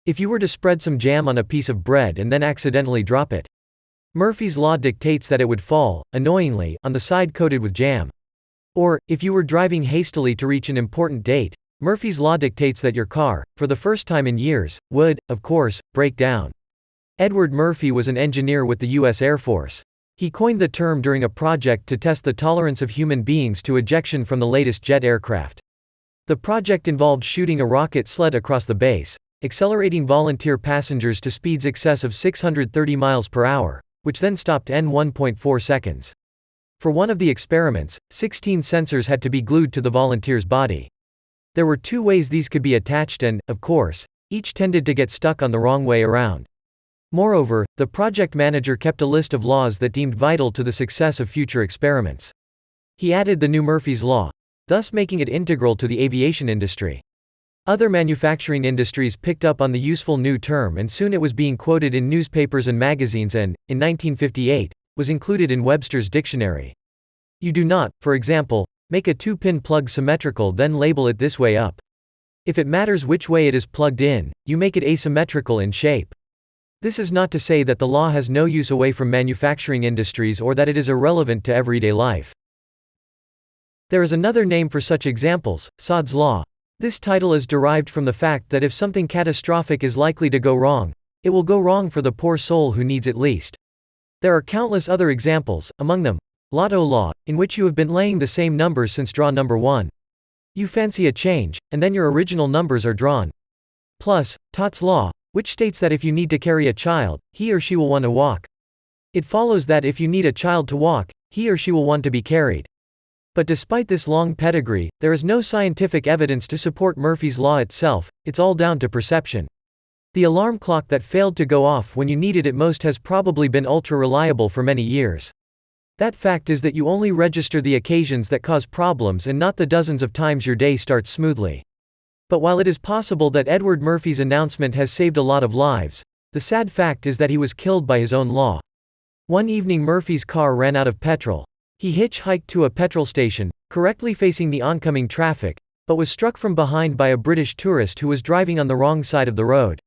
If you were to spread some jam on a piece of bread and then accidentally drop it, Murphy's law dictates that it would fall, annoyingly, on the side coated with jam. Or, if you were driving hastily to reach an important date, Murphy's law dictates that your car, for the first time in years, would, of course, break down. Edward Murphy was an engineer with the U.S. Air Force. He coined the term during a project to test the tolerance of human beings to ejection from the latest jet aircraft. The project involved shooting a rocket sled across the base, accelerating volunteer passengers to speeds excess of 630 miles per hour, which then stopped in 1.4 seconds. For one of the experiments, 16 sensors had to be glued to the volunteer's body. There were 2 ways these could be attached and, of course, each tended to get stuck on the wrong way around. Moreover, the project manager kept a list of laws that deemed vital to the success of future experiments. He added the new Murphy's Law, thus making it integral to the aviation industry. Other manufacturing industries picked up on the useful new term and soon it was being quoted in newspapers and magazines and, in 1958, was included in Webster's dictionary. You do not, for example, make a 2-pin plug symmetrical then label it this way up. If it matters which way it is plugged in, you make it asymmetrical in shape. This is not to say that the law has no use away from manufacturing industries or that it is irrelevant to everyday life. There is another name for such examples, Sod's Law. This title is derived from the fact that if something catastrophic is likely to go wrong, it will go wrong for the poor soul who needs it least. There are countless other examples, among them, Lotto Law, in which you have been laying the same numbers since draw number 1. You fancy a change, and then your original numbers are drawn. Plus, Tot's Law, which states that if you need to carry a child, he or she will want to walk. It follows that if you need a child to walk, he or she will want to be carried. But despite this long pedigree, there is no scientific evidence to support Murphy's Law itself, it's all down to perception. The alarm clock that failed to go off when you needed it most has probably been ultra-reliable for many years. That fact is that you only register the occasions that cause problems and not the dozens of times your day starts smoothly. But while it is possible that Edward Murphy's announcement has saved a lot of lives, the sad fact is that he was killed by his own law. One evening Murphy's car ran out of petrol. He hitchhiked to a petrol station, correctly facing the oncoming traffic, but was struck from behind by a British tourist who was driving on the wrong side of the road.